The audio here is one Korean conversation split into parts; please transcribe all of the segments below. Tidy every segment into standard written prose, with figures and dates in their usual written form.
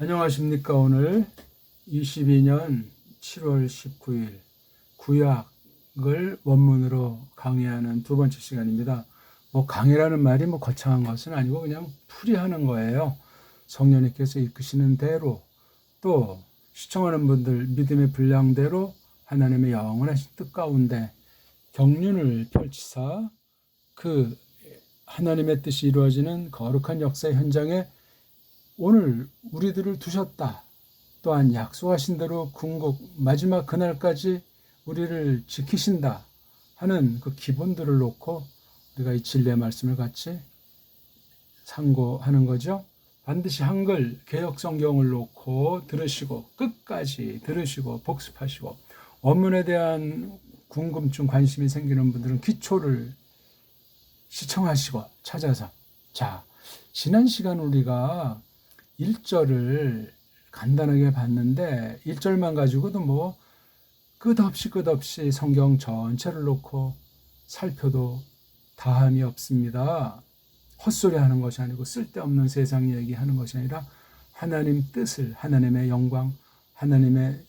안녕하십니까. 오늘 22년 7월 19일 구약을 원문으로 강의하는 두 번째 시간입니다. 강의라는 말이 거창한 것은 아니고 그냥 풀이하는 거예요. 성령님께서 이끄시는 대로 또 시청하는 분들 믿음의 분량대로 하나님의 영원하신 뜻 가운데 경륜을 펼치사 그 하나님의 뜻이 이루어지는 거룩한 역사의 현장에 오늘 우리들을 두셨다. 또한 약속하신 대로 궁극 마지막 그날까지 우리를 지키신다 하는 그 기본들을 놓고 우리가 이 진리의 말씀을 같이 상고하는 거죠. 반드시 한글 개역 성경을 놓고 들으시고 끝까지 들으시고 복습하시고 원문에 대한 궁금증 관심이 생기는 분들은 기초를 시청하시고 찾아서 지난 시간 우리가 1절을 간단하게 봤는데 1절만 가지고도 끝없이 성경 전체를 놓고 살펴도 다함이 없습니다. 헛소리 하는 것이 아니고 쓸데없는 세상 얘기하는 것이 아니라 하나님 뜻을, 하나님의 영광, 하나님의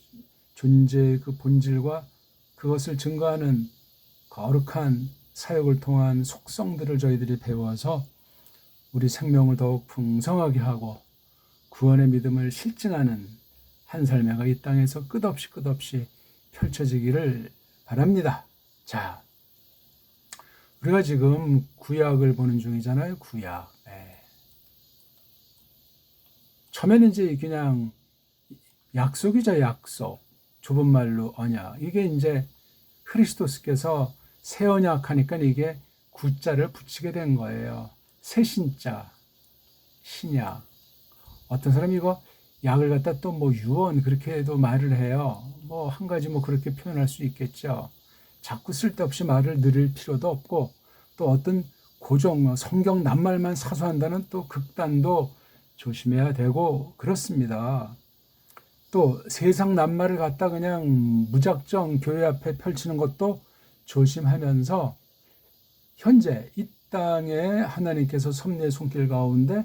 존재의 그 본질과 그것을 증거하는 거룩한 사역을 통한 속성들을 저희들이 배워서 우리 생명을 더욱 풍성하게 하고 구원의 믿음을 실증하는 한 삶회가 이 땅에서 끝없이 펼쳐지기를 바랍니다. 우리가 지금 구약을 보는 중이잖아요. 구약. 처음에는 이제 그냥 약속이죠. 약속. 좁은 말로 언약. 이게 이제 그리스도께서 새 언약 하니까 이게 구자를 붙이게 된 거예요. 새 신자, 신약. 어떤 사람이 이거 약을 갖다 또 유언 그렇게도 말을 해요. 한 가지 그렇게 표현할 수 있겠죠. 자꾸 쓸데없이 말을 늘릴 필요도 없고 또 어떤 고정 성경 낱말만 사수한다는 또 극단도 조심해야 되고 그렇습니다. 또 세상 낱말을 갖다 그냥 무작정 교회 앞에 펼치는 것도 조심하면서 현재 이 땅에 하나님께서 섭리의 손길 가운데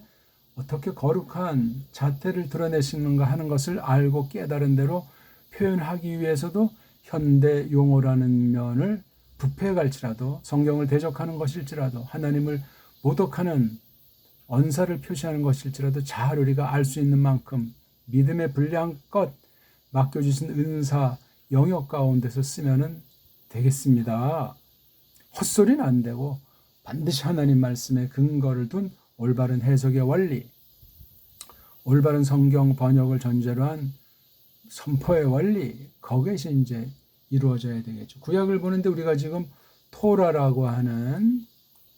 어떻게 거룩한 자태를 드러내시는가 하는 것을 알고 깨달은 대로 표현하기 위해서도 현대 용어라는 면을 부패해 갈지라도 성경을 대적하는 것일지라도 하나님을 모독하는 언사를 표시하는 것일지라도 잘 우리가 알 수 있는 만큼 믿음의 분량껏 맡겨주신 은사 영역 가운데서 쓰면 되겠습니다. 헛소리는 안 되고 반드시 하나님 말씀에 근거를 둔 올바른 해석의 원리, 올바른 성경 번역을 전제로 한 선포의 원리, 거기에서 이제 이루어져야 되겠죠. 구약을 보는데 우리가 지금 토라라고 하는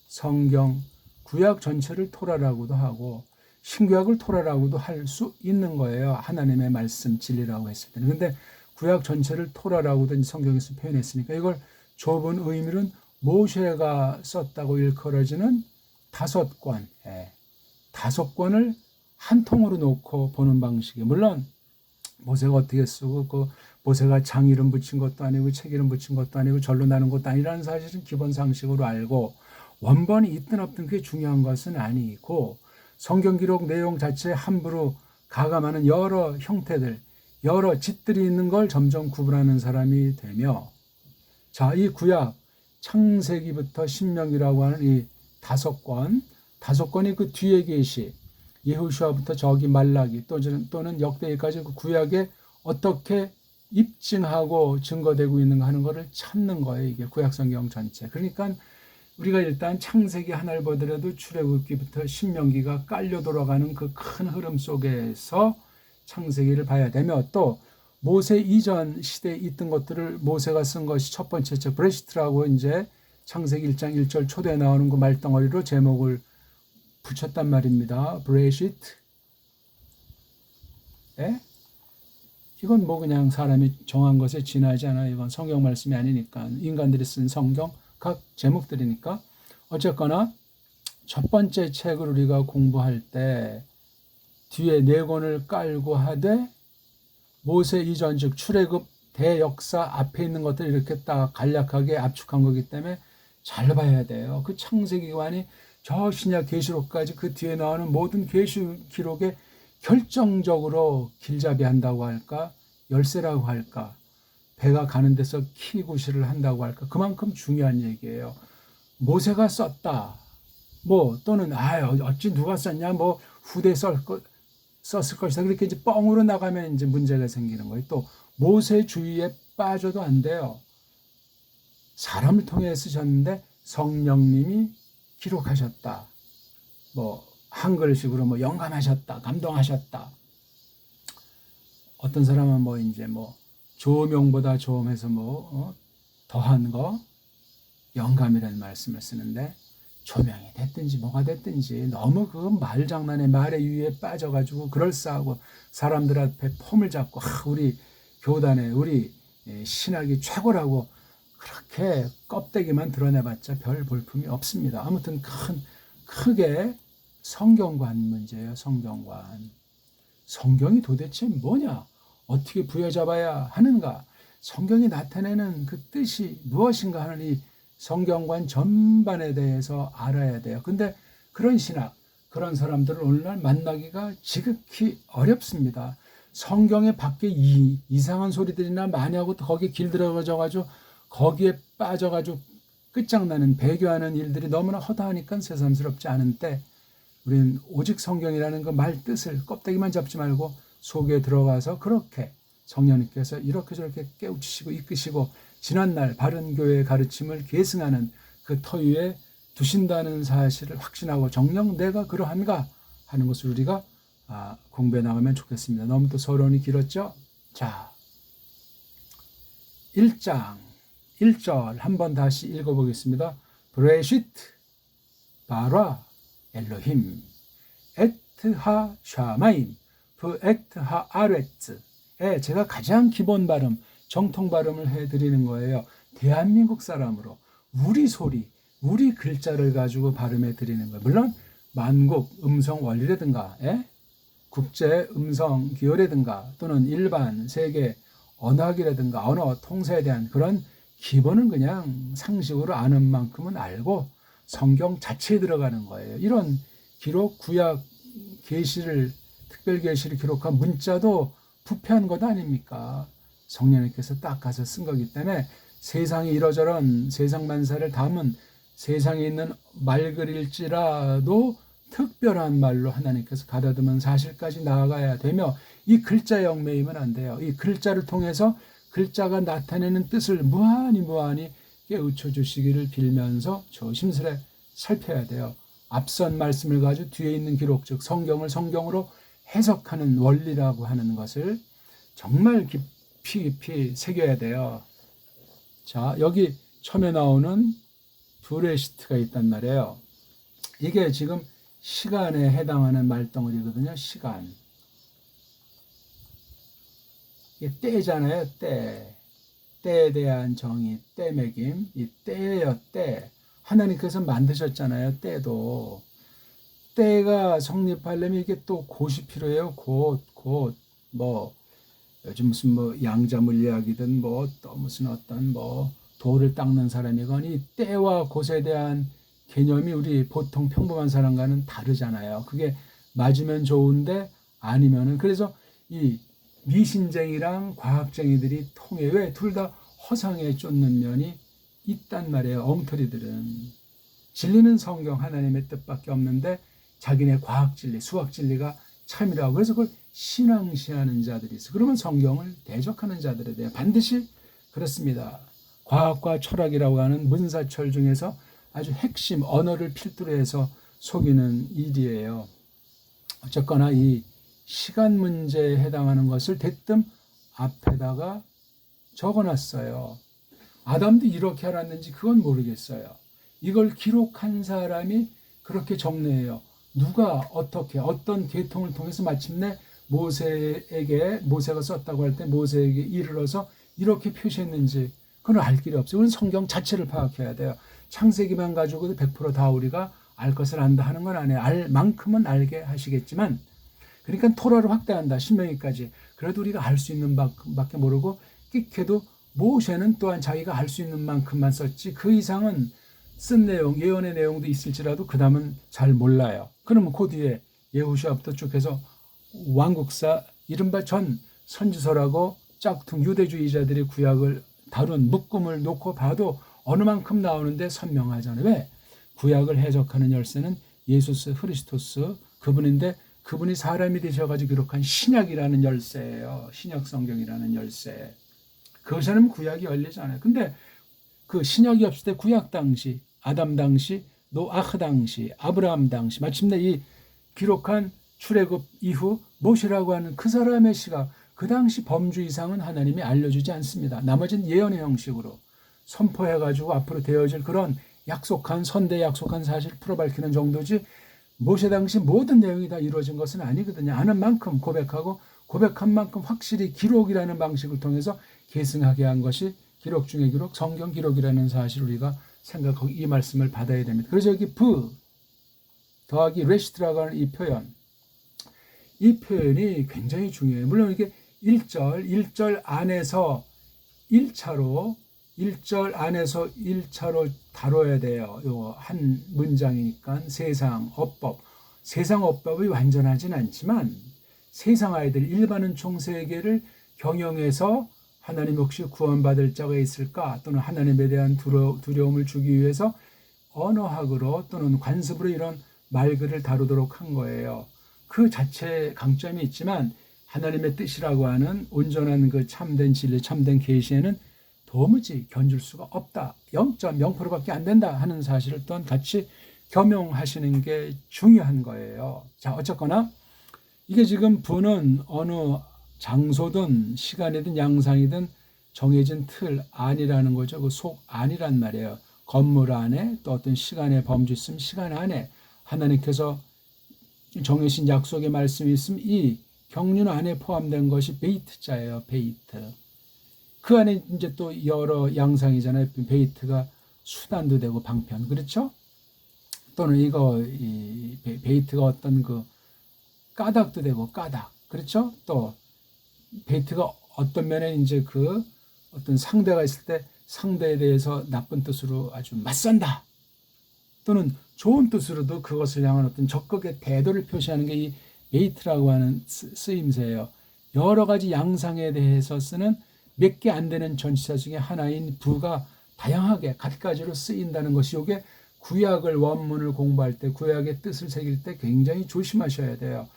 성경, 구약 전체를 토라라고도 하고 신구약을 토라라고도 할 수 있는 거예요. 하나님의 말씀 진리라고 했을 때는. 근데 구약 전체를 토라라고도 성경에서 표현했으니까 이걸 좁은 의미는 모세가 썼다고 일컬어지는 5권, 5권을 한 통으로 놓고 보는 방식이 물론 모세가 어떻게 쓰고 모세가 장 이름 붙인 것도 아니고 책 이름 붙인 것도 아니고 절로 나눈 것도 아니라는 사실은 기본 상식으로 알고 원본이 있든 없든 그게 중요한 것은 아니고 성경 기록 내용 자체에 함부로 가감하는 여러 형태들, 여러 짓들이 있는 걸 점점 구분하는 사람이 되며 이 구약 창세기부터 신명기라고 하는 이 5권이 그 뒤에 계시 예호수아부터 저기 말라기 또는 역대기까지 그 구약에 어떻게 입증하고 증거되고 있는가 하는 것을 찾는 거예요. 이게 구약 성경 전체. 그러니까 우리가 일단 창세기 하나를 보더라도 출애굽기부터 신명기가 깔려 돌아가는 그 큰 흐름 속에서 창세기를 봐야 되며 또 모세 이전 시대에 있던 것들을 모세가 쓴 것이 첫 번째 책 브레시트라고 이제 창세기 1장 1절 초대에 나오는 그 말덩어리로 제목을 붙였단 말입니다. 브레시트. 이건 그냥 사람이 정한 것에 지나지 않아요. 이건 성경 말씀이 아니니까 인간들이 쓴 성경 각 제목들이니까 어쨌거나 첫 번째 책을 우리가 공부할 때 뒤에 4권을 깔고 하되 모세 이전 즉 출애굽 대역사 앞에 있는 것들을 이렇게 딱 간략하게 압축한 거기 때문에 잘 봐야 돼요. 그 창세기관이 저 신약 계시록까지 그 뒤에 나오는 모든 계시 기록의 결정적으로 길잡이 한다고 할까, 열쇠라고 할까, 배가 가는 데서 키구시를 한다고 할까, 그만큼 중요한 얘기예요. 모세가 썼다. 뭐 또는 어찌 누가 썼냐, 뭐 후대에 썼을 것이다. 그렇게 이제 뻥으로 나가면 이제 문제가 생기는 거예요. 또 모세 주의에 빠져도 안 돼요. 사람을 통해 쓰셨는데 성령님이 기록하셨다. 뭐 한글식으로 뭐 영감하셨다, 감동하셨다. 어떤 사람은 뭐 이제 뭐 조명보다 조음해서 뭐 더한 거 영감이라는 말씀을 쓰는데, 조명이 됐든지 뭐가 됐든지 너무 그 말장난에 말의 유의에 빠져가지고 그럴싸하고 사람들 앞에 폼을 잡고 우리 교단에 우리 신학이 최고라고 그렇게 껍데기만 드러내봤자 별 볼품이 없습니다. 아무튼 크게 성경관 문제예요. 성경관. 성경이 도대체 뭐냐? 어떻게 부여잡아야 하는가? 성경이 나타내는 그 뜻이 무엇인가 하는 이 성경관 전반에 대해서 알아야 돼요. 근데 그런 신학, 그런 사람들을 오늘날 만나기가 지극히 어렵습니다. 성경에 밖에 이상한 소리들이나 많이 하고 거기에 길들여져가지고 거기에 빠져가지고 끝장나는 배교하는 일들이 너무나 허다하니까 새삼스럽지 않은 때, 우리는 오직 성경이라는 그 말 뜻을 껍데기만 잡지 말고 속에 들어가서 그렇게 성령님께서 이렇게 저렇게 깨우치시고 이끄시고 지난날 바른 교회의 가르침을 계승하는 그 터 위에 두신다는 사실을 확신하고 정녕 내가 그러한가 하는 것을 우리가 공부해 나가면 좋겠습니다. 너무 또 서론이 길었죠? 자, 1장 1절 한번 다시 읽어보겠습니다. 브레시트 바라 엘로힘 에트하 샤마임 브에트하 아레츠. 제가 가장 기본 발음, 정통 발음을 해드리는 거예요. 대한민국 사람으로 우리 소리, 우리 글자를 가지고 발음해 드리는 거예요. 물론 만국 음성 원리라든가 국제 음성 기호라든가 또는 일반 세계 언어학이라든가 언어 통사에 대한 그런 기본은 그냥 상식으로 아는 만큼은 알고 성경 자체에 들어가는 거예요. 이런 기록, 구약, 계시를 특별 계시를 기록한 문자도 부패한 것 아닙니까? 성령님께서 딱 가서 쓴 거기 때문에 세상이 이러저런 세상 만사를 담은 세상에 있는 말글일지라도 특별한 말로 하나님께서 가다듬은 사실까지 나아가야 되며, 이 글자에 얽매이면 안 돼요. 이 글자를 통해서 글자가 나타내는 뜻을 무한히 깨우쳐 주시기를 빌면서 조심스레 살펴야 돼요. 앞선 말씀을 가지고 뒤에 있는 기록, 즉 성경을 성경으로 해석하는 원리라고 하는 것을 정말 깊이 새겨야 돼요. 자, 여기 처음에 나오는 브레시트가 있단 말이에요. 이게 지금 시간에 해당하는 말덩어리거든요. 시간. 이게 때잖아요. 때. 때에 대한 정의, 때매김. 이 때예요. 때. 하나님께서 만드셨잖아요. 때도. 때가 성립하려면 이게 또 곧이 필요해요. 곧. 뭐 요즘 무슨 뭐 양자 물리학이든 뭐 또 무슨 어떤 뭐 돌을 닦는 사람이건 이 때와 곧에 대한 개념이 우리 보통 평범한 사람과는 다르잖아요. 그게 맞으면 좋은데 아니면은, 그래서 이 미신쟁이랑 과학쟁이들이 통해 왜 둘 다 허상에 쫓는 면이 있단 말이에요. 엉터리들은 진리는 성경 하나님의 뜻밖에 없는데 자기네 과학 진리, 수학 진리가 참이라고, 그래서 그걸 신앙시하는 자들이 있어. 그러면 성경을 대적하는 자들에 대해 반드시 그렇습니다. 과학과 철학이라고 하는 문사철 중에서 아주 핵심 언어를 필두로 해서 속이는 일이에요. 어쨌거나 이 시간 문제에 해당하는 것을 대뜸 앞에다가 적어놨어요. 아담도 이렇게 알았는지 그건 모르겠어요. 이걸 기록한 사람이 그렇게 정리해요. 누가 어떻게 어떤 계통을 통해서 마침내 모세가 썼다고 할 때 모세에게 이르러서 이렇게 표시했는지 그건 알 길이 없어요. 우리는 성경 자체를 파악해야 돼요. 창세기만 가지고도 100%다 우리가 알 것을 안다 하는 건 아니에요. 알 만큼은 알게 하시겠지만, 그러니까 토라를 확대한다. 신명기까지. 그래도 우리가 알 수 있는 밖에 모르고, 끽해도 모세는 또한 자기가 알 수 있는 만큼만 썼지 그 이상은 쓴 내용, 예언의 내용도 있을지라도 그 다음은 잘 몰라요. 그러면 그 뒤에 예후시아부터 쭉 해서 왕국사 이른바 전 선지서라고 짝퉁 유대주의자들이 구약을 다룬 묶음을 놓고 봐도 어느 만큼 나오는데 선명하잖아요. 왜? 구약을 해석하는 열쇠는 예수스 그리스도스 그분인데 그분이 사람이 되셔가지고 기록한 신약이라는 열쇠예요. 신약 성경이라는 열쇠. 그것에는 구약이 열리잖아요. 근데 그 신약이 없을 때 구약 당시, 아담 당시, 노아흐 당시, 아브라함 당시, 마침내 이 기록한 출애굽 이후 모세라고 하는 그 사람의 시각, 그 당시 범주 이상은 하나님이 알려주지 않습니다. 나머지는 예언의 형식으로 선포해가지고 앞으로 되어질 그런 약속한 선대 약속한 사실을 풀어밝히는 정도지 모세 당시 모든 내용이 다 이루어진 것은 아니거든요. 아는 만큼 고백하고 고백한 만큼 확실히 기록이라는 방식을 통해서 계승하게 한 것이 기록 중의 기록, 성경 기록이라는 사실을 우리가 생각하고 이 말씀을 받아야 됩니다. 그래서 여기 더하기 레시트라고 하는 이 표현이 굉장히 중요해요. 물론 이게 1절 안에서 1차로 다뤄야 돼요. 요 한 문장이니까 세상 업법이 완전하진 않지만 세상 아이들 일반은 총세계를 경영해서 하나님 혹시 구원받을 자가 있을까 또는 하나님에 대한 두려움을 주기 위해서 언어학으로 또는 관습으로 이런 말글을 다루도록 한 거예요. 그 자체의 강점이 있지만 하나님의 뜻이라고 하는 온전한 그 참된 진리, 참된 계시에는 도무지 견줄 수가 없다. 0.0%밖에 안 된다 하는 사실을 또한 같이 겸용하시는 게 중요한 거예요. 자, 어쨌거나 이게 지금 부는 어느 장소든 시간이든 양상이든 정해진 틀 안이라는 거죠. 그 속 안이란 말이에요. 건물 안에 또 어떤 시간의 범주 있으면 시간 안에 하나님께서 정해진 약속의 말씀이 있으면 이 경륜 안에 포함된 것이 베이트자예요. 베이트. 그 안에 이제 또 여러 양상이잖아요. 베이트가 수단도 되고 방편. 그렇죠? 또는 이 베이트가 어떤 그 까닭도 되고 까닭. 그렇죠? 또 베이트가 어떤 면에 이제 그 어떤 상대가 있을 때 상대에 대해서 나쁜 뜻으로 아주 맞선다. 또는 좋은 뜻으로도 그것을 향한 어떤 적극의 태도를 표시하는 게 이 베이트라고 하는 쓰임새예요. 여러 가지 양상에 대해서 쓰는 몇 개 안 되는 전치사 중에 하나인 부가 다양하게 갖가지로 쓰인다는 것이 이게 구약을 원문을 공부할 때 구약의 뜻을 새길 때 굉장히 조심하셔야 돼요.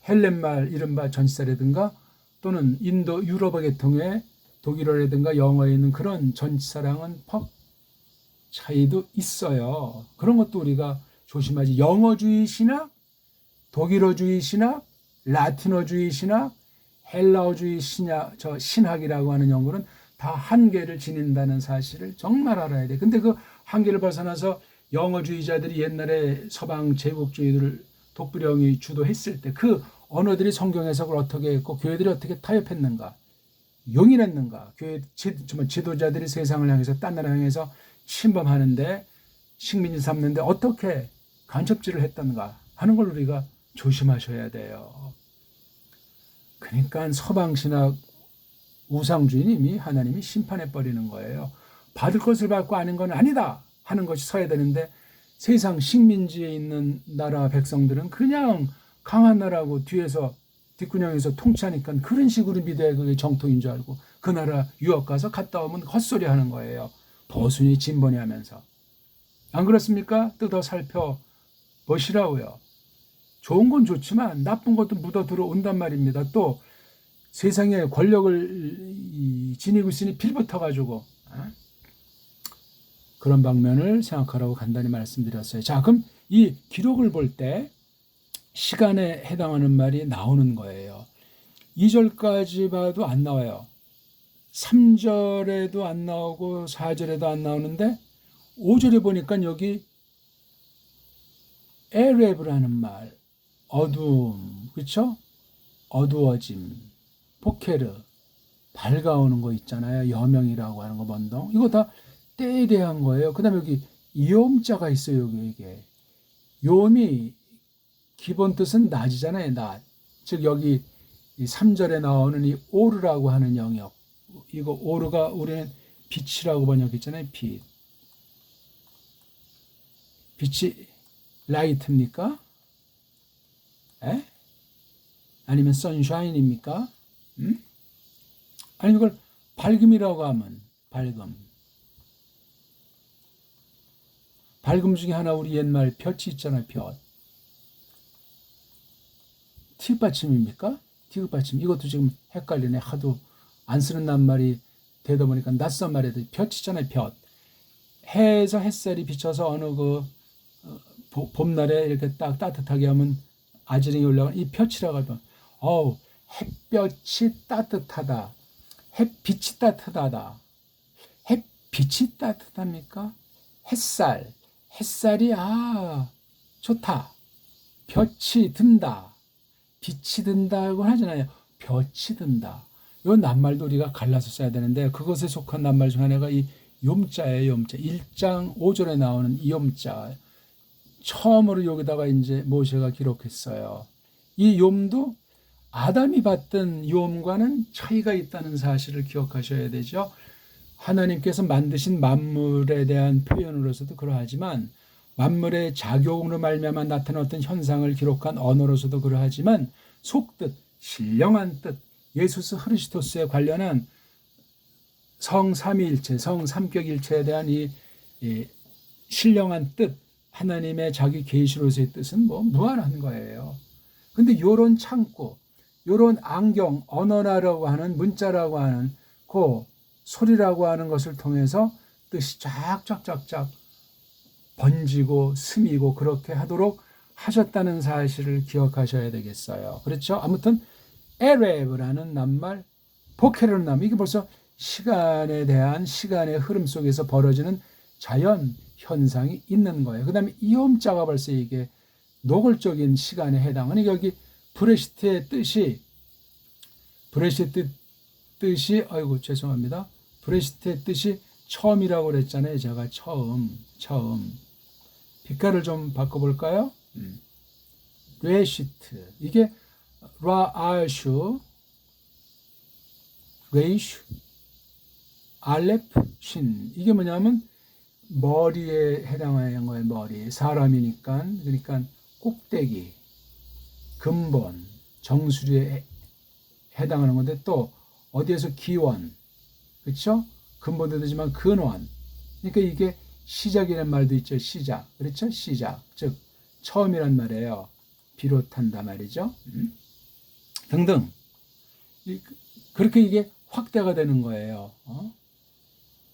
헬렌말 이른바 전치사라든가 또는 인도 유럽어 계통의 독일어라든가 영어에 있는 그런 전치사랑은 퍽 차이도 있어요. 그런 것도 우리가 조심하지. 영어주의 신학, 독일어주의 신학, 라틴어주의 신학, 헬라어주의 신학이라고 하는 연구는 다 한계를 지닌다는 사실을 정말 알아야 돼. 근데 그 한계를 벗어나서 영어주의자들이 옛날에 서방 제국주의들을 독불형이 주도했을 때 그 언어들이 성경 해석을 어떻게 했고 교회들이 어떻게 타협했는가, 용인했는가, 교회 지도자들이 세상을 향해서 딴 나라 향해서 침범하는데 식민지 삼는데 어떻게 간첩질을 했던가 하는 걸 우리가 조심하셔야 돼요. 그러니까 서방신학 우상주의님이 하나님이 심판해버리는 거예요. 받을 것을 받고 아닌 건 아니다 하는 것이 서야 되는데 세상 식민지에 있는 나라 백성들은 그냥 강한 나라고 뒤에서 뒷구녕에서 통치하니까 그런 식으로 믿어야 그게 정통인 줄 알고 그 나라 유학 가서 갔다 오면 헛소리 하는 거예요. 보수니 진보니 하면서. 안 그렇습니까? 뜯어 살펴보시라고요. 좋은 건 좋지만 나쁜 것도 묻어 들어온단 말입니다. 또 세상에 권력을 지니고 있으니 빌붙어가지고 그런 방면을 생각하라고 간단히 말씀드렸어요. 자, 그럼 이 기록을 볼 때 시간에 해당하는 말이 나오는 거예요. 2절까지 봐도 안 나와요. 3절에도 안 나오고 4절에도 안 나오는데 5절에 보니까 여기 에레브라는 말, 어두움, 그렇죠? 어두워짐, 포케르, 밝아오는 거 있잖아요. 여명이라고 하는 거 번동. 이거 다 때에 대한 거예요. 그 다음에 여기 요음자가 있어요. 이게 요음이 기본 뜻은 낮이잖아요. 낮. 즉 여기 이 3절에 나오는 이 오르라고 하는 영역. 이거 오르가 우리는 빛이라고 번역했잖아요. 빛. 빛이 라이트입니까? 에? 아니면 선샤인입니까? 아니 이걸 밝음이라고 하면 밝음. 밝음 중에 하나 우리 옛말 볕이 있잖아요. 볕. 티읕받침입니까? 티읕받침. 이것도 지금 헷갈리네. 하도 안 쓰는 낱말이 되다 보니까 낯선 말에도 볕이잖아요. 볕. 해에서 햇살이 비쳐서 어느 봄날에 이렇게 딱 따뜻하게 하면 아지랑이 올라가는 이 볕이라고 하면 햇볕이 따뜻하다. 햇빛이 따뜻하다. 햇빛이 따뜻합니까? 햇살이 좋다. 볕이 든다. 빛이 든다고 하잖아요. 볕이 든다. 이 낱말도 우리가 갈라서 써야 되는데 그것에 속한 낱말 중 하나가 이 욤자예요. 욤자. 1장 5절에 나오는 이 욤자. 처음으로 여기다가 이제 모세가 기록했어요. 이 욤도 아담이 봤던 욤과는 차이가 있다는 사실을 기억하셔야 되죠. 하나님께서 만드신 만물에 대한 표현으로서도 그러하지만 만물의 작용으로 말미암아 나타난 어떤 현상을 기록한 언어로서도 그러하지만 속뜻, 신령한 뜻, 예수 그리스도에 관련한 성삼위일체, 성삼격일체에 대한 이 신령한 뜻, 하나님의 자기 계시로서의 뜻은 무한한 거예요. 근데 요런 창고, 요런 안경, 언어라고 하는 문자라고 하는 그 소리라고 하는 것을 통해서 뜻이 쫙쫙쫙쫙 번지고 스미고 그렇게 하도록 하셨다는 사실을 기억하셔야 되겠어요. 그렇죠? 아무튼 에레브라는 낱말, 보케르는 낱말, 이게 벌써 시간에 대한 시간의 흐름 속에서 벌어지는 자연 현상이 있는 거예요. 그 다음에 이옴자가 벌써 이게 노골적인 시간에 해당하는 여기 브레시트의 뜻이 아이고 죄송합니다. 브레시트의 뜻이 처음이라고 그랬잖아요. 제가 처음. 빛깔을 좀 바꿔볼까요? 레시트. 이게 라아슈, 레이슈, 알레프, 신. 이게 뭐냐면 머리에 해당하는 거예요. 머리. 사람이니까. 그러니까 꼭대기, 근본, 정수리에 해당하는 건데 또 어디에서 기원. 그렇죠? 근본도 되지만 근원. 그러니까 이게 시작이라는 말도 있죠. 시작. 그렇죠? 시작. 즉 처음이란 말이에요. 비롯한다 말이죠. 등등. 그렇게 이게 확대가 되는 거예요.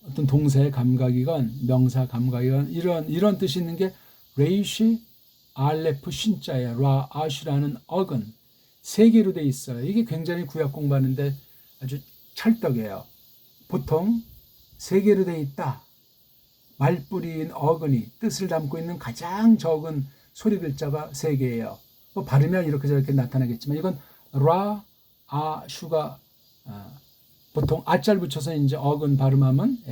어떤 동사의 감각이건 명사 감각이건 이런 뜻이 있는 게 레이시 알레프 신자예요. 라아시라는 어근 세 개로 돼 있어요. 이게 굉장히 구약 공부하는데 아주 찰떡이에요. 보통 세 개로 돼 있다. 말뿌리인 어근이 뜻을 담고 있는 가장 적은 소리 글자가 세 개예요. 뭐 발음이 이렇게 저렇게 나타나겠지만 이건 라, 아, 슈가 보통 아자를 붙여서 이제 어근 발음하면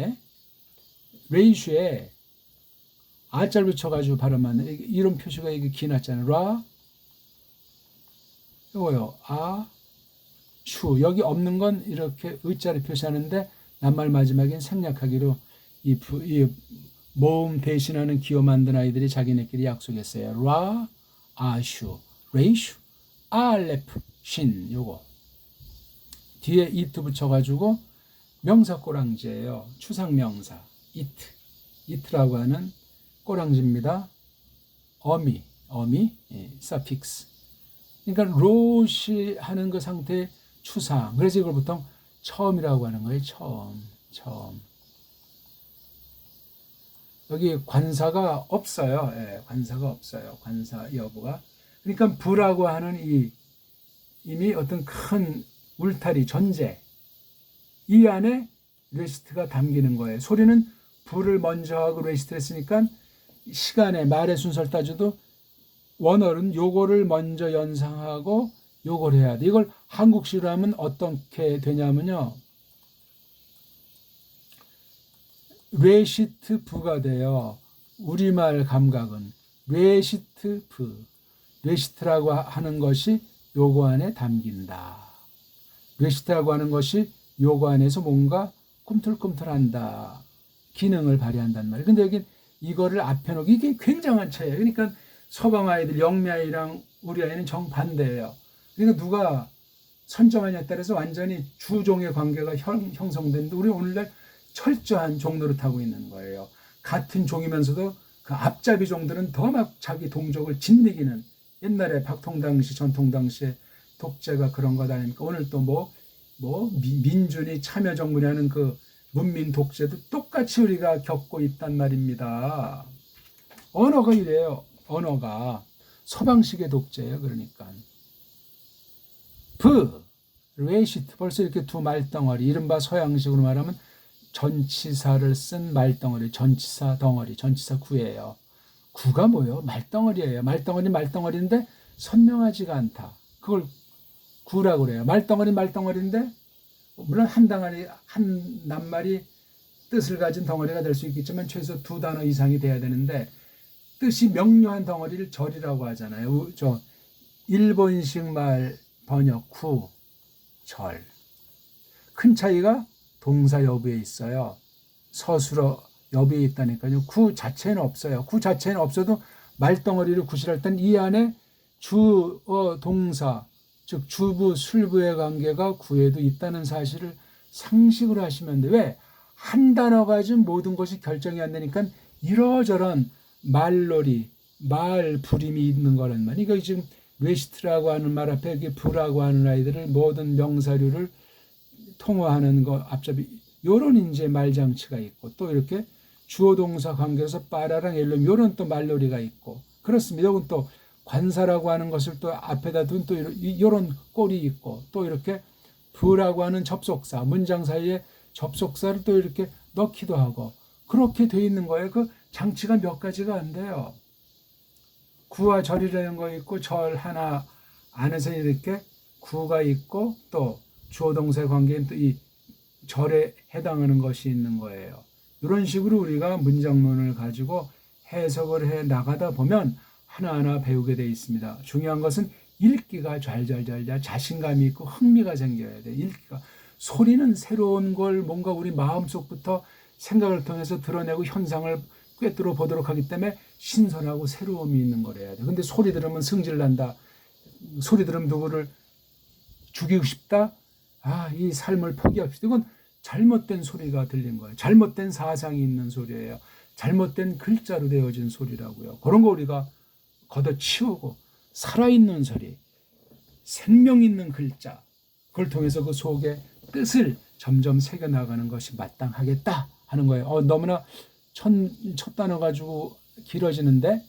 레이슈에 아자를 붙여가지고 발음하는 이런 표시가 이게 기났잖아요. 라, 이거요. 아, 슈. 여기 없는 건 이렇게 의자를 표시하는데 낱말 마지막엔 생략하기로 이 모음 대신하는 기호 만든 아이들이 자기네끼리 약속했어요. 라, 아슈, 레이슈, 알레프, 신. 요거 뒤에 이트 붙여가지고 명사 꼬랑지예요. 추상명사 이트라고 하는 꼬랑지입니다. 어미 서픽스. 그러니까 로시 하는 그 상태의 추상. 그래서 이걸 보통 처음이라고 하는 거예요. 처음. 여기 관사가 없어요. 관사가 없어요. 관사 여부가. 그러니까 부라고 하는 이미 어떤 큰 울타리, 전제. 이 안에 레시트가 담기는 거예요. 소리는 부를 먼저 하고 레시트를 했으니까 시간에 말의 순서를 따져도 원어는 요거를 먼저 연상하고 요걸 해야 돼. 이걸 한국식으로 하면 어떻게 되냐면요. 레시트 부가 돼요. 우리말 감각은 레시트 부. 레시트라고 하는 것이 요거 안에 담긴다. 레시트라고 하는 것이 요거 안에서 뭔가 꿈틀꿈틀한다. 기능을 발휘한단 말이에요. 근데 여기 이거를 앞에 놓고 이게 굉장한 차이예요. 그러니까 서방 아이들, 영미 아이랑 우리 아이는 정반대예요. 그러니까 누가 선정하냐에 따라서 완전히 주종의 관계가 형성되는데 우리 오늘날 철저한 종노릇 하고 있는 거예요. 같은 종이면서도 그 앞잡이 종들은 더 막 자기 동족을 짓이기는 옛날에 박통 당시 전통 당시에 독재가 그런 것 아닙니까? 오늘 또 민준이 참여정부라는 그 문민 독재도 똑같이 우리가 겪고 있단 말입니다. 언어가 이래요. 언어가 서방식의 독재예요. 그러니까 레시트 벌써 이렇게 두 말덩어리 이른바 서양식으로 말하면 전치사를 쓴 말덩어리 전치사 덩어리 전치사 구예요. 구가 뭐예요? 말덩어리예요. 말덩어리인데 선명하지가 않다. 그걸 구라고 그래요. 말덩어리인데 물론 한 낱말이 뜻을 가진 덩어리가 될 수 있겠지만 최소 두 단어 이상이 돼야 되는데 뜻이 명료한 덩어리를 절이라고 하잖아요. 저 일본식 말 번역 구, 절. 큰 차이가 동사 여부에 있어요. 서술어 여부에 있다니까요. 구 자체는 없어요. 구 자체는 없어도 말덩어리를 구실할 땐 이 안에 동사 즉 주부 술부의 관계가 구에도 있다는 사실을 상식으로 하시면 돼. 왜? 한 단어 가지고 모든 것이 결정이 안 되니까 이러저런 말놀이, 말 부림이 있는 거란 말이에요. 이거 지금 레시트라고 하는 말 앞에 이게 부라고 하는 아이들을 모든 명사류를 통화하는 거 앞잡이 요런 이제 말장치가 있고 또 이렇게 주어 동사 관계에서 빠라랑 엘름 요런 또 말놀이가 있고 그렇습니다. 이건 또 관사라고 하는 것을 또 앞에다 둔 또 이런 꼴이 있고 또 이렇게 부라고 하는 접속사 문장 사이에 접속사를 또 이렇게 넣기도 하고 그렇게 돼 있는 거예요. 그 장치가 몇 가지가 안 돼요. 구와 절이라는 거 있고 절 하나 안에서 이렇게 구가 있고 또 주어 동사의 관계는 또 이 절에 해당하는 것이 있는 거예요. 이런 식으로 우리가 문장론을 가지고 해석을 해 나가다 보면 하나하나 배우게 돼 있습니다. 중요한 것은 읽기가 잘잘잘잘 자신감이 있고 흥미가 생겨야 돼. 읽기가 소리는 새로운 걸 뭔가 우리 마음속부터 생각을 통해서 드러내고 현상을 꿰뚫어 보도록 하기 때문에 신선하고 새로움이 있는 거래야 돼. 근데 소리 들으면 승질 난다. 소리 들으면 누구를 죽이고 싶다. 이 삶을 포기합시다. 이건 잘못된 소리가 들린 거예요. 잘못된 사상이 있는 소리예요. 잘못된 글자로 되어진 소리라고요. 그런 거 우리가 걷어치우고 살아있는 소리, 생명 있는 글자, 그걸 통해서 그 속에 뜻을 점점 새겨나가는 것이 마땅하겠다 하는 거예요. 너무나 첫 단어 가지고 길어지는데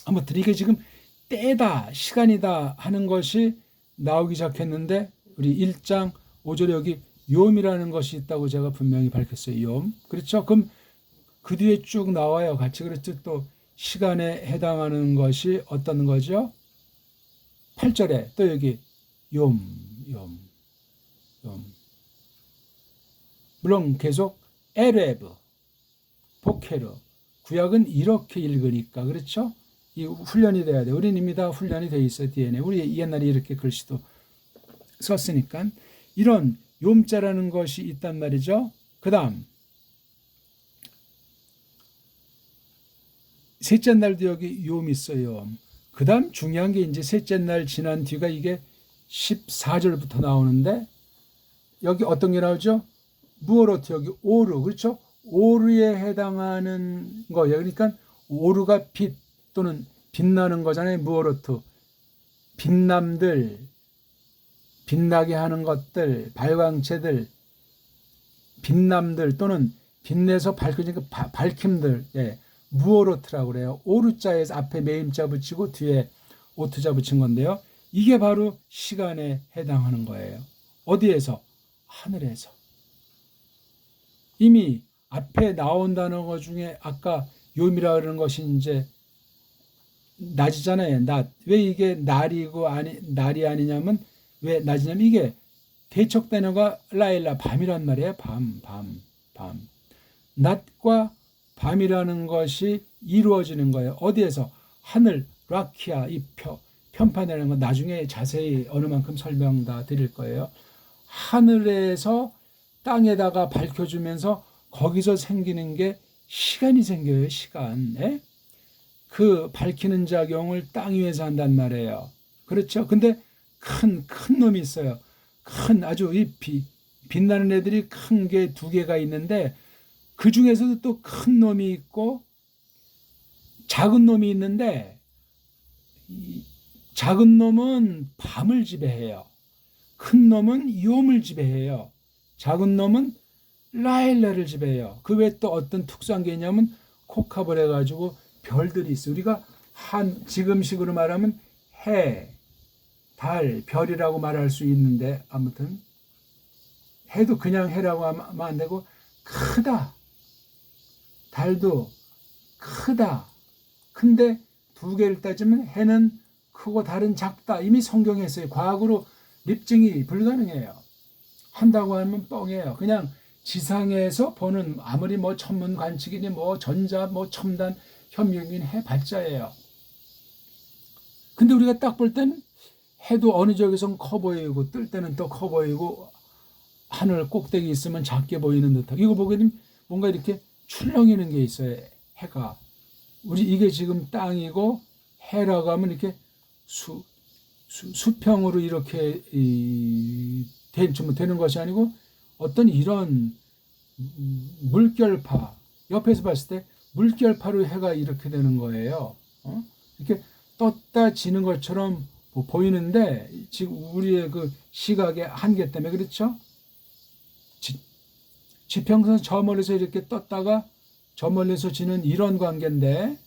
아무튼 이게 지금 때다, 시간이다 하는 것이 나오기 시작했는데 우리 1장 5절에 여기 욤이라는 것이 있다고 제가 분명히 밝혔어요. 욤. 그렇죠? 그럼 그 뒤에 쭉 나와요. 같이. 그렇죠? 또 시간에 해당하는 것이 어떤 거죠? 8절에 또 여기 욤. 물론 계속 에레브, 보케르. 구약은 이렇게 읽으니까 그렇죠? 이 훈련이 돼야 돼. 우리는 이미 다 훈련이 돼 있어요. DNA. 우리 옛날에 이렇게 글씨도 썼으니까 이런 욤자라는 것이 있단 말이죠. 그 다음 셋째 날도 여기 욤 있어요. 그 다음 중요한 게 이제 셋째 날 지난 뒤가 이게 14절부터 나오는데 여기 어떤 게 나오죠? 무어로트 여기 오르 그렇죠? 오르에 해당하는 거예요. 그러니까 오르가 빛 또는 빛나는 거잖아요. 무어로트 빛남들 빛나게 하는 것들 발광체들 빛남들 또는 빛내서 밝혀지니까 밝힘들 무어로트라고 그래요. 오르자에서 앞에 메임자 붙이고 뒤에 오트자 붙인 건데요. 이게 바로 시간에 해당하는 거예요. 어디에서? 하늘에서. 이미 앞에 나온 단어 중에 아까 욤이라 그러는 것이 이제 낮이잖아요. 낮. 왜 이게 날이 아니냐면 왜 낮이냐면 이게 대척 단어가 라일라 밤이란 말이에요. 밤. 낮과 밤이라는 것이 이루어지는 거예요. 어디에서? 하늘, 라키아, 이 편판이라는 건 나중에 자세히 어느 만큼 설명 다 드릴 거예요. 하늘에서 땅에다가 밝혀주면서 거기서 생기는 게 시간이 생겨요. 시간. 그 밝히는 작용을 땅 위에서 한단 말이에요. 그렇죠? 근데 큰 놈이 있어요. 큰 아주 빛나는 애들이 큰 게 두 개가 있는데 그 중에서도 또 큰 놈이 있고 작은 놈이 있는데 작은 놈은 밤을 지배해요. 큰 놈은 염을 지배해요. 작은 놈은 라일라를 지배해요. 그 외에 또 어떤 특수한 게 있냐면 콕합을 해가지고 별들이 있어요. 우리가 지금식으로 말하면 해, 달, 별이라고 말할 수 있는데 아무튼 해도 그냥 해라고 하면 안 되고 크다. 달도 크다. 근데 두 개를 따지면 해는 크고 달은 작다. 이미 성경에 있어요. 과학으로 입증이 불가능해요. 한다고 하면 뻥이에요. 그냥 지상에서 보는 아무리 뭐 천문 관측이니 뭐 전자 뭐 첨단 현미경이니 해봤자예요. 근데 우리가 딱 볼 때는 해도 어느 지역에선 커 보이고 뜰 때는 또 커 보이고 하늘 꼭대기 있으면 작게 보이는 듯하고 이거 보게 되면 뭔가 이렇게 출렁이는 게 있어요. 해가 우리 이게 지금 땅이고 해라고 하면 이렇게 수평으로 이렇게 되는 것이 아니고 어떤 이런 물결파 옆에서 봤을 때 물결파로 해가 이렇게 되는 거예요. 이렇게 떴다 지는 것처럼 보이는데 지금 우리의 그 시각의 한계 때문에 그렇죠? 지평선 저 멀리서 이렇게 떴다가 저 멀리서 지는 이런 관계인데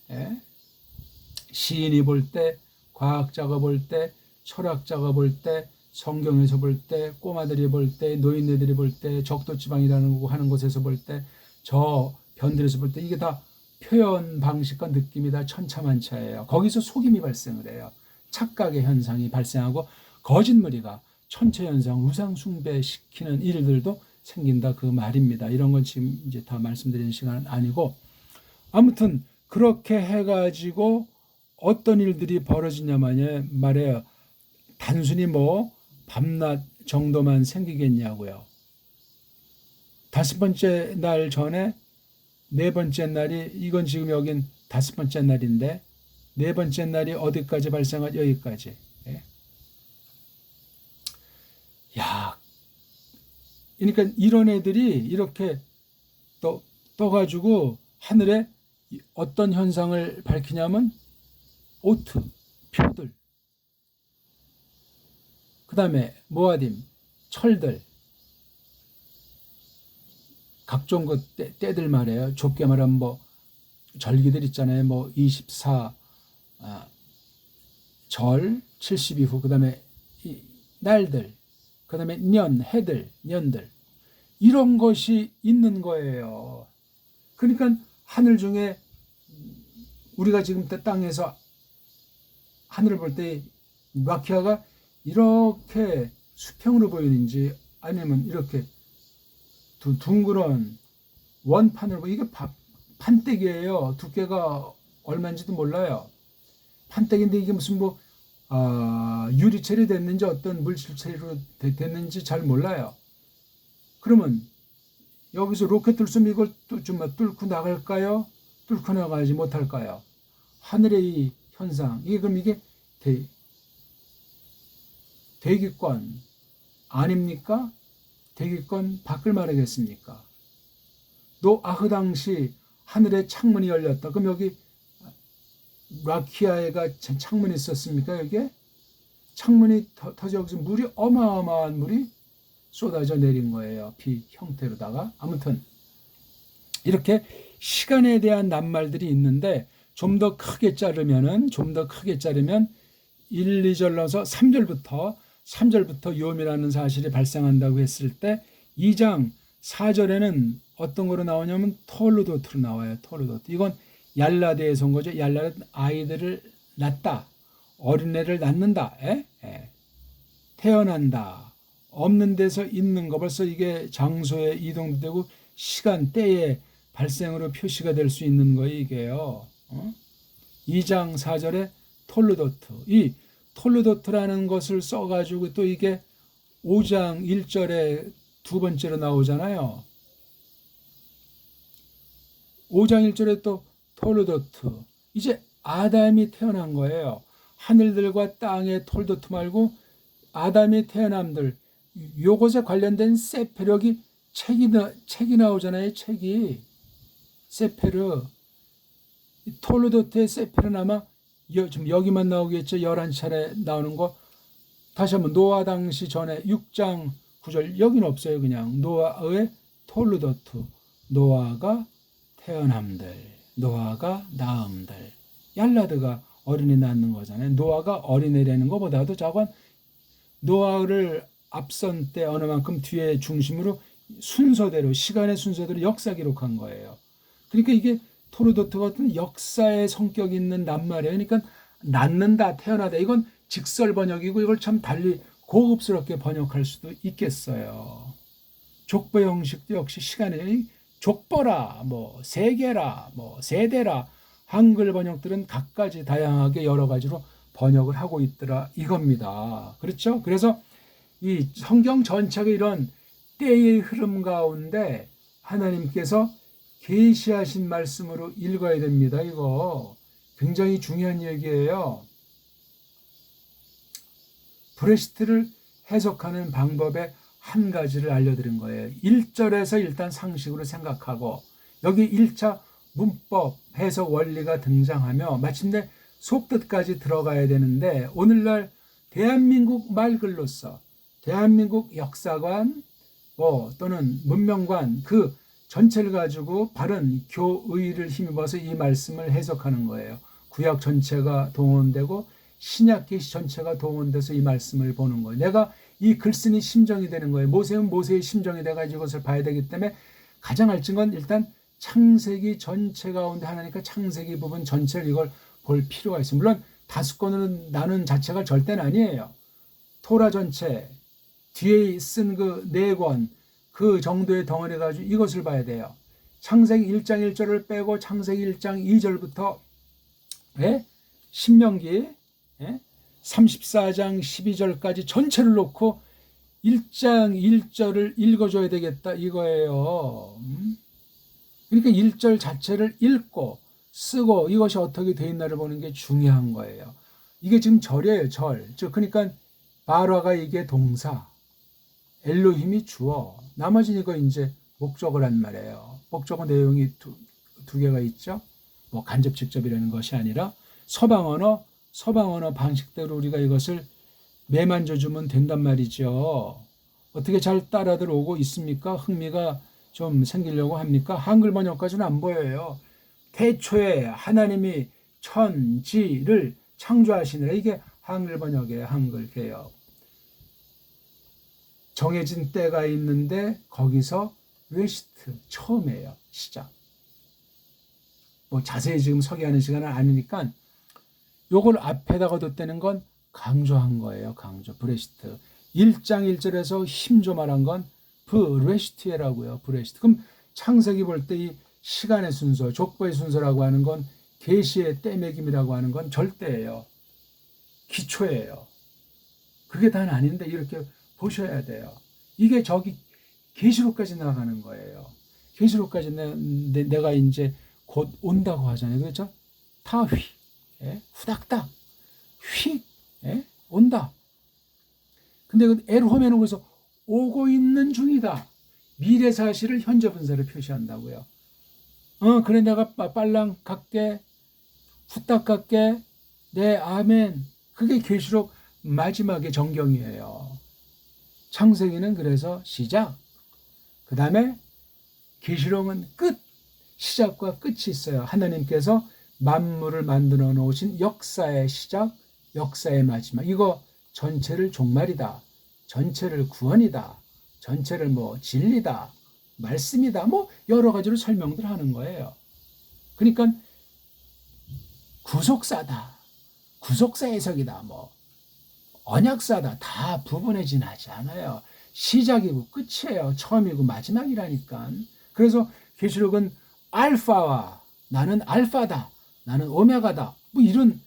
시인이 볼 때, 과학자가 볼 때, 철학자가 볼 때, 성경에서 볼 때, 꼬마들이 볼 때, 노인네들이 볼 때, 적도지방이라는 거 하는 곳에서 볼 때, 저 변들에서 볼 때 이게 다 표현 방식과 느낌이 다 천차만차예요. 거기서 속임이 발생을 해요. 착각의 현상이 발생하고 거짓무리가 천체현상, 우상숭배시키는 일들도 생긴다 그 말입니다. 이런 건 지금 이제 다 말씀드리는 시간은 아니고 아무튼 그렇게 해가지고 어떤 일들이 벌어지냐만 말이에요. 단순히 뭐 밤낮 정도만 생기겠냐고요. 5번째 날 전에 4번째 날이 이건 지금 여긴 5번째 날인데 4번째 날이 어디까지 발생하죠? 여기까지. 야, 그러니까 이런 애들이 이렇게 떠가지고 하늘에 어떤 현상을 밝히냐면 오트, 표들, 그 다음에 모아딤, 철들, 각종 그 때들 말이에요. 좁게 말하면 뭐 절기들 있잖아요. 뭐 24 절, 70이후, 그 다음에 날들, 그 다음에 해들, 년들 이런 것이 있는 거예요. 그러니까 하늘 중에 우리가 지금 땅에서 하늘을 볼 때 라키아가 이렇게 수평으로 보이는지 아니면 이렇게 둥그런 원판으로 보이 이게 판때기예요. 두께가 얼마인지도 몰라요. 판때기인데 이게 무슨 뭐 유리 처리 됐는지 어떤 물질 처리로 됐는지 잘 몰라요. 그러면 여기서 로켓을 쏘면 이걸 좀 뚫고 나갈까요? 뚫고 나가지 못할까요? 하늘의 이 현상, 이게 그럼 이게 대기권 아닙니까? 대기권 밖을 말하겠습니까? 노아흐 당시 하늘에 창문이 열렸다. 그럼 여기 라키아에가 창문이 있었습니까? 여기에 창문이 터져 여기서 물이 어마어마한 물이 쏟아져 내린 거예요. 비 형태로다가. 아무튼 이렇게 시간에 대한 낱말들이 있는데 좀 더 크게 자르면 1, 2절 넣어서 3절부터 요미라는 사실이 발생한다고 했을 때 2장 4절에는 어떤 거로 나오냐면 톨루도트로 나와요. 톨루도트. 이건 얄라드에서 온 거죠. 얄라드 아이들을 낳다. 어린애를 낳는다. 태어난다. 없는 데서 있는 거. 벌써 이게 장소에 이동도 되고 시간, 때의 발생으로 표시가 될 수 있는 거예요. 이게요. 2장 4절에 톨루도트. 이 톨루도트라는 것을 써가지고 또 이게 5장 1절에 두 번째로 나오잖아요. 5장 1절에 또 톨루도트. 이제 아담이 태어난 거예요. 하늘들과 땅의 톨도트 말고 아담이 태어남들 요것에 관련된 세페르 책이 나오잖아요. 책이 세페르 톨로도트의 세페르는 아마 지금 여기만 나오겠죠. 11차례 나오는 거. 다시 한번 노아 당시 전에 6장 9절 여기는 없어요. 그냥 노아의 톨로도트 노아가 태어남들 노아가 낳음들 얄라드가 어린이 낳는 거잖아요. 노아가 어린이라는 것보다도 저건 노아를 앞선 때 어느 만큼 뒤에 중심으로 순서대로 시간의 순서대로 역사 기록한 거예요. 그러니까 이게 토르도트 같은 역사의 성격이 있는 낱말이에요. 그러니까 낳는다 태어나다 이건 직설 번역이고 이걸 참 달리 고급스럽게 번역할 수도 있겠어요. 족보 형식도 역시 시간에 족보라 뭐 세계라 뭐 세대라 한글 번역들은 각가지 다양하게 여러 가지로 번역을 하고 있더라 이겁니다. 그렇죠? 그래서 이 성경 전체가 이런 때의 흐름 가운데 하나님께서 계시하신 말씀으로 읽어야 됩니다. 이거 굉장히 중요한 얘기예요. 브레시트를 해석하는 방법의 한 가지를 알려드린 거예요. 1절에서 일단 상식으로 생각하고 여기 1차 문법 해석 원리가 등장하며 마침내 속뜻까지 들어가야 되는데 오늘날 대한민국 말글로서 대한민국 역사관 또는 문명관 그 전체를 가지고 바른 교의를 힘입어서 이 말씀을 해석하는 거예요. 구약 전체가 동원되고 신약 계시 전체가 동원돼서 이 말씀을 보는 거예요. 내가 이 글쓴이 심정이 되는 거예요. 모세는 모세의 심정이 돼가지고 이것을 봐야 되기 때문에 가장 알증 건 일단 창세기 전체 가운데 하나니까 창세기 부분 전체를 이걸 볼 필요가 있어요. 물론 다수권으로 나눈 자체가 절대는 아니에요. 토라 전체 뒤에 쓴 그 4권 그 정도의 덩어리 가지고 이것을 봐야 돼요. 창세기 1장 1절을 빼고 창세기 1장 2절부터 신명기 34장 12절까지 전체를 놓고 1장 1절을 읽어줘야 되겠다 이거예요. 그러니까 1절 자체를 읽고 쓰고 이것이 어떻게 돼 있나를 보는 게 중요한 거예요. 이게 지금 절이에요. 절. 그러니까 바라가 이게 동사, 엘로힘이 주어, 나머지는 이거 이제 목적을 한 말이에요. 목적은 내용이 두 개가 있죠. 뭐 간접 직접이라는 것이 아니라 서방 언어 방식대로 우리가 이것을 매만져주면 된단 말이죠. 어떻게 잘 따라들 오고 있습니까? 흥미가 좀 생기려고 합니까? 한글 번역까지는 안 보여요. 태초에 하나님이 천지를 창조하시느라 이게 한글 번역이에요. 한글 개역. 정해진 때가 있는데 거기서 웨시트 처음이에요. 시작. 뭐 자세히 지금 소개하는 시간은 아니니까 요걸 앞에다가 뒀다는 건 강조한 거예요. 강조. 브레시트. 1장 1절에서 힘줘 말한 건 브레시트라고요. 브레시트. 그럼 창세기 볼 때 이 시간의 순서, 족보의 순서라고 하는 건 계시의 때매김이라고 하는 건 절대예요. 기초예요. 그게 다는 아닌데 이렇게 보셔야 돼요. 이게 저기 계시록까지 나가는 거예요. 계시록까지 내가 이제 곧 온다고 하잖아요. 그렇죠? 타휘, 후닥닥, 휙, 온다. 근데 그 엘홈에는 그래서 오고 있는 중이다. 미래 사실을 현재 분사를 표시한다고요. 그래 내가 빨랑 갈게, 후딱 갈게, 네 아멘. 그게 계시록 마지막의 정경이에요. 창세기는 그래서 시작. 그 다음에 계시록은 끝. 시작과 끝이 있어요. 하나님께서 만물을 만들어 놓으신 역사의 시작, 역사의 마지막. 이거 전체를 종말이다. 전체를 구원이다. 전체를 뭐 진리다. 말씀이다. 뭐 여러 가지로 설명들 하는 거예요. 그러니까 구속사다. 구속사 해석이다. 뭐 언약사다. 다 부분에 지나지 않아요. 시작이고 끝이에요. 처음이고 마지막이라니까. 그래서 계시록은 알파와 나는 알파다. 나는 오메가다. 뭐 이런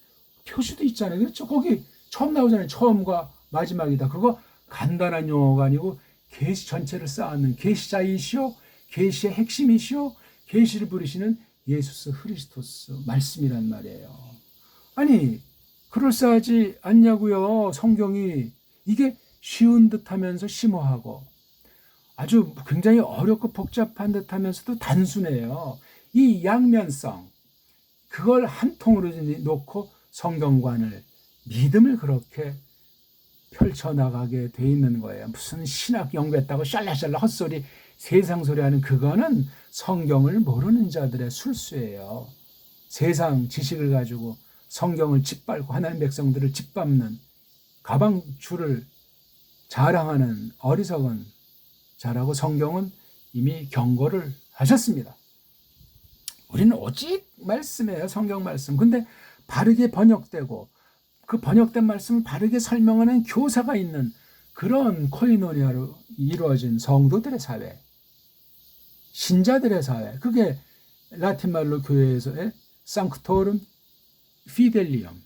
표시도 있잖아요. 그렇죠? 거기 처음 나오잖아요. 처음과 마지막이다. 그거 간단한 용어가 아니고 계시 전체를 쌓는 계시자이시오, 계시의 핵심이시오, 계시를 부리시는 예수스 크리스토스 말씀이란 말이에요. 아니 그럴싸하지 않냐고요. 성경이 이게 쉬운 듯하면서 심오하고 아주 굉장히 어렵고 복잡한 듯하면서도 단순해요. 이 양면성, 그걸 한 통으로 놓고 성경관을, 믿음을 그렇게 펼쳐나가게 돼 있는 거예요. 무슨 신학 연구했다고 샬라샬라 헛소리, 세상 소리 하는 그거는 성경을 모르는 자들의 술수예요. 세상 지식을 가지고 성경을 짓밟고 하나님 백성들을 짓밟는 가방줄을 자랑하는 어리석은 자라고 성경은 이미 경고를 하셨습니다. 우리는 오직 말씀이에요. 성경 말씀. 근데 바르게 번역되고 그 번역된 말씀을 바르게 설명하는 교사가 있는 그런 코이노니아로 이루어진 성도들의 사회, 신자들의 사회, 그게 라틴 말로 교회에서의 상크토름 피델리엄,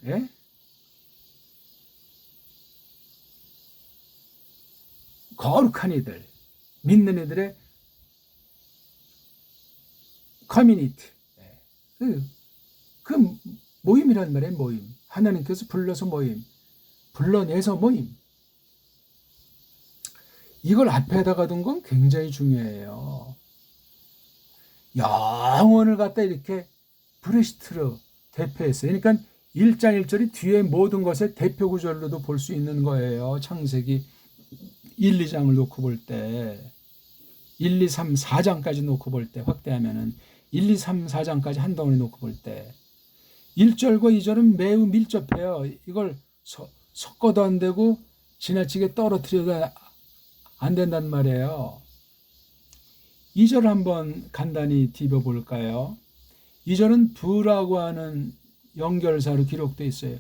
거룩한 이들, 믿는 이들의 커뮤니티, 그 모임이란 말이에요. 모임. 하나님께서 불러서 모임, 불러내서 모임. 이걸 앞에다가 둔 건 굉장히 중요해요. 영혼을 갖다 이렇게 브레시트로 대표했어요. 그러니까 1장 1절이 뒤에 모든 것의 대표 구절로도 볼 수 있는 거예요. 창세기 1, 2장을 놓고 볼 때, 1, 2, 3, 4장까지 놓고 볼 때 확대하면은 1, 2, 3, 4장까지 한 덩어리 놓고 볼 때 1절과 2절은 매우 밀접해요. 이걸 섞어도 안 되고 지나치게 떨어뜨려도 안 된단 말이에요. 2절 한번 간단히 짚어볼까요? 2절은 부라고 하는 연결사로 기록되어 있어요.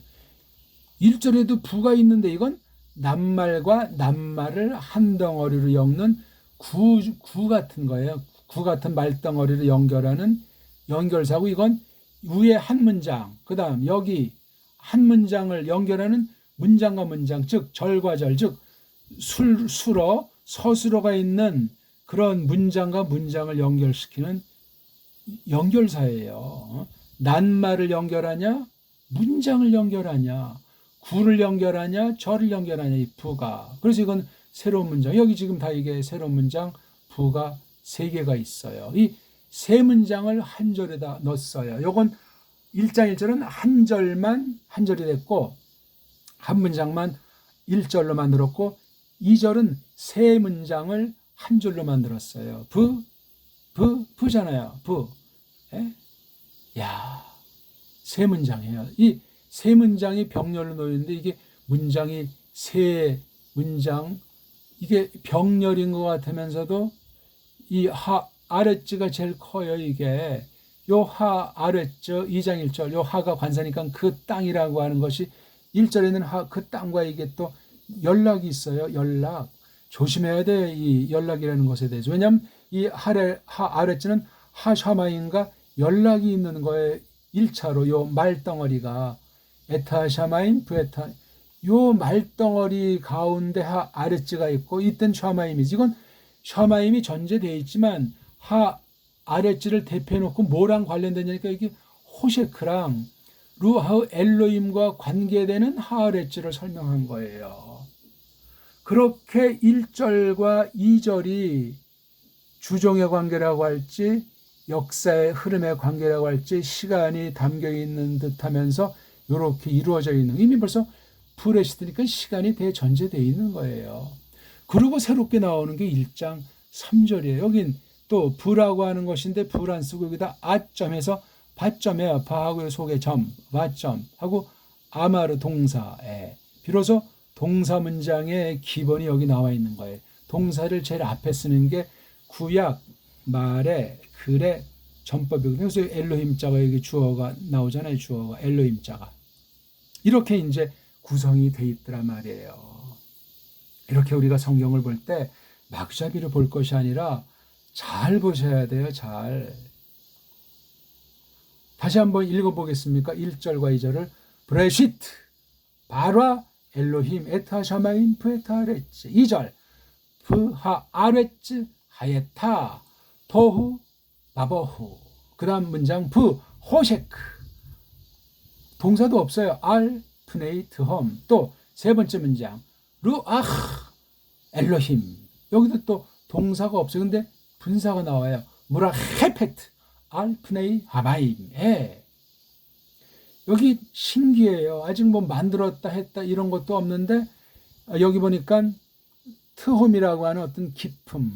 1절에도 부가 있는데 이건 낱말과 낱말을 한 덩어리로 엮는 구 같은 거예요. 구 같은 말덩어리를 연결하는 연결사고, 이건 위에 한 문장, 그 다음 여기 한 문장을 연결하는 문장과 문장, 즉 절과 절, 즉 수러, 서술어가 있는 그런 문장과 문장을 연결시키는 연결사예요. 낱말을 연결하냐, 문장을 연결하냐, 구를 연결하냐, 절을 연결하냐, 이 부가. 그래서 이건 새로운 문장. 여기 지금 다 이게 새로운 문장, 부가 3개가 있어요. 이 세 문장을 한 절에다 넣었어요. 요건 1장 1절은 한 절만 한 절이 됐고, 한 문장만 1절로 만들었고, 2절은 세 문장을 한 줄로 만들었어요. 부잖아요. 부. 예? 야, 세 문장이에요. 이 세 문장이 병렬로 놓였는데 이게 문장이 세 문장, 이게 병렬인 것 같으면서도 이 아랫즈가 제일 커요. 이게 요 아랫즈 2장 1절, 요 하가 관사니까 그 땅이라고 하는 것이 1절에는 그 땅과 이게 또 연락이 있어요. 연락. 조심해야 돼. 이 연락이라는 것에 대해서. 왜냐하면 이 아랫즈는 하샤마인과 연락이 있는 거에 1차로 요 말덩어리가 에타 샤마임 부에타, 요 말덩어리 가운데 아랫즈가 있고 이땐 샤마임이지. 이건 샤마임이 전제되어 있지만 아랫즈를 대표해놓고 뭐랑 관련되냐니까 이게 호셰크랑 루하우 엘로임과 관계되는 하아렛즈를 설명한 거예요. 그렇게 1절과 2절이 주종의 관계라고 할지 역사의 흐름의 관계라고 할지 시간이 담겨 있는 듯하면서 이렇게 이루어져 있는, 이미 벌써 브레시트니까 시간이 대전제되어 있는 거예요. 그리고 새롭게 나오는 게 1장 3절이에요. 여긴 또 부라고 하는 것인데 부를 안 쓰고 여기다 아점에서 바점에 바하고 속에 점, 바점 하고 아마르 동사에, 비로소 동사 문장의 기본이 여기 나와 있는 거예요. 동사를 제일 앞에 쓰는 게 구약, 말에, 글의 전법이거든요. 그래서 엘로힘 자가 여기 주어가 나오잖아요. 주어가 엘로힘 자가 이렇게 이제 구성이 돼 있더란 말이에요. 이렇게 우리가 성경을 볼 때 막자비로 볼 것이 아니라 잘 보셔야 돼요. 잘. 다시 한번 읽어보겠습니까? 1절과 2절을. 브레시트 바라 엘로힘 에타 샤마임 프에타 아레츠. 2절 프하 아레츠 하예타 토후 바버후. 그 다음 문장 부 호셰크, 동사도 없어요. 알 프네이트 홈. 또 세 번째 문장 루아흐 엘로힘. 여기도 또 동사가 없어요. 근데 분사가 나와요. 무라헤페트 알프네이 하마임. 예. 여기 신기해요. 아직 뭐 만들었다 했다 이런 것도 없는데 여기 보니까 트홈이라고 하는 어떤 깊음,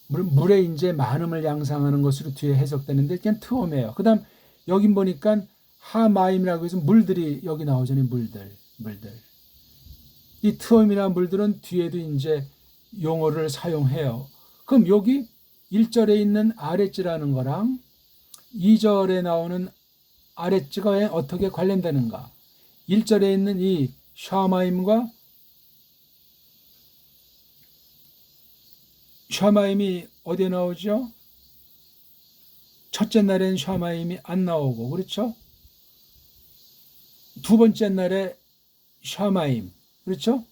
물의 이제 많음을 양상하는 것으로 뒤에 해석되는데 그냥 트홈이에요. 그다음 여기 보니까 하마임이라고 해서 물들이 여기 나오잖아요. 물들. 이 트홈이나 물들은 뒤에도 이제 용어를 사용해요. 그럼 여기 1절에 있는 아랫지라는 거랑 2절에 나오는 아랫지가 어떻게 관련되는가? 1절에 있는 이 샤마임과 샤마임이 어디에 나오죠? 첫째 날엔 샤마임이 안 나오고, 그렇죠? 두 번째 날에 샤마임, 그렇죠?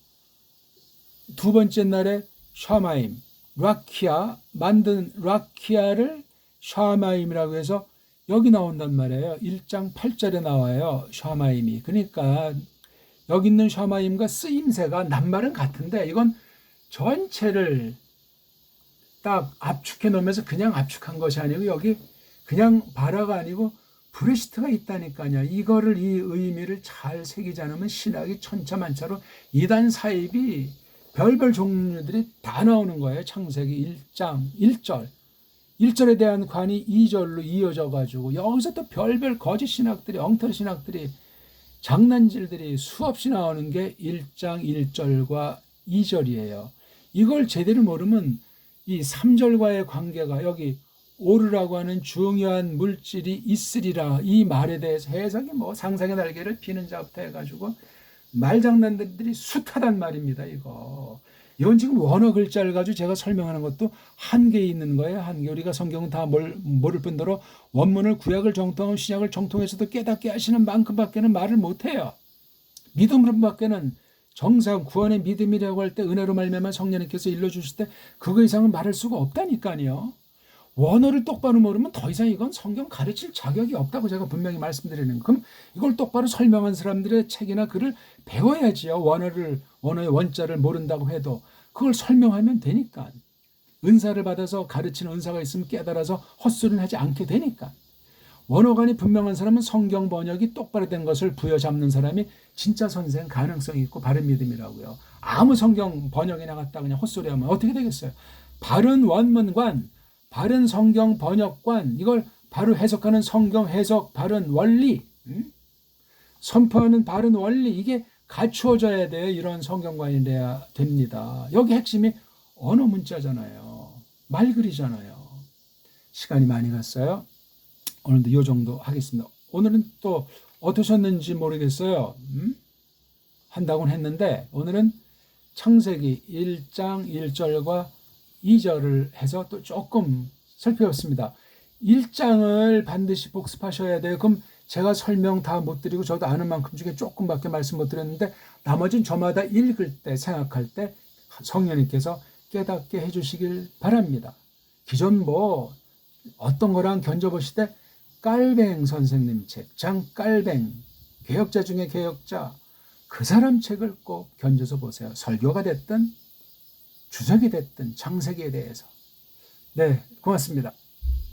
두 번째 날에 샤마임, 라키아, 만든 라키아를 샤마임이라고 해서 여기 나온단 말이에요. 1장 8절에 나와요. 샤마임이. 그러니까 여기 있는 샤마임과 쓰임새가 낱말은 같은데 이건 전체를 딱 압축해 놓으면서 그냥 압축한 것이 아니고 여기 그냥 발화가 아니고 브레시트가 있다니까요. 이거를 이 의미를 잘 새기지 않으면 신학이 천차만차로 이단 사입이 별별 종류들이 다 나오는 거예요. 창세기 1장 1절. 1절에 대한 관이 2절로 이어져 가지고 여기서 또 별별 거짓 신학들이 엉터리 신학들이 장난질들이 수없이 나오는 게 1장 1절과 2절이에요. 이걸 제대로 모르면 이 3절과의 관계가 여기 오르라고 하는 중요한 물질이 있으리라 이 말에 대해서 해석이 뭐 상상의 날개를 피는 자부터 해가지고 말장난들이 숱하단 말입니다. 이건 지금 원어 글자를 가지고 제가 설명하는 것도 한계에 있는 거예요. 한계. 우리가 성경은 다 모를 뿐더러 원문을 구약을 정통하고 신약을 정통해서도 깨닫게 하시는 만큼밖에는 말을 못해요. 믿음으로밖에는 정상 구원의 믿음이라고 할 때 은혜로 말미암아 성령님께서 일러주실 때 그거 이상은 말할 수가 없다니까요. 원어를 똑바로 모르면 더 이상 이건 성경 가르칠 자격이 없다고 제가 분명히 말씀드리는 거예요. 그럼 이걸 똑바로 설명한 사람들의 책이나 글을 배워야지요. 원어의 원자를 모른다고 해도 그걸 설명하면 되니까. 은사를 받아서 가르치는 은사가 있으면 깨달아서 헛소리는 하지 않게 되니까. 원어관이 분명한 사람은 성경 번역이 똑바로 된 것을 부여잡는 사람이 진짜 선생 가능성이 있고 바른 믿음이라고요. 아무 성경 번역이 나갔다 그냥 헛소리하면 어떻게 되겠어요? 바른 원문관, 바른 성경 번역관, 이걸 바로 해석하는 성경 해석 바른 원리, 선포하는 바른 원리, 이게 갖추어져야 돼요. 이런 성경관이 돼야 됩니다. 여기 핵심이 언어 문자잖아요. 말글이잖아요. 시간이 많이 갔어요. 오늘도 이 정도 하겠습니다. 오늘은 또 어떠셨는지 모르겠어요. 한다고는 했는데 오늘은 창세기 1장 1절과 2절을 해서 또 조금 살펴봤습니다. 1장을 반드시 복습하셔야 돼요. 그럼 제가 설명 다 못 드리고 저도 아는 만큼 중에 조금밖에 말씀 못 드렸는데 나머지는 저마다 읽을 때 생각할 때 성령님께서 깨닫게 해주시길 바랍니다. 기존 뭐 어떤 거랑 견져보실 때 깔뱅 선생님 책, 장깔뱅, 개혁자 중에 개혁자, 그 사람 책을 꼭 견져서 보세요. 설교가 됐든 주석이 됐든 창세기에 대해서. 네, 고맙습니다.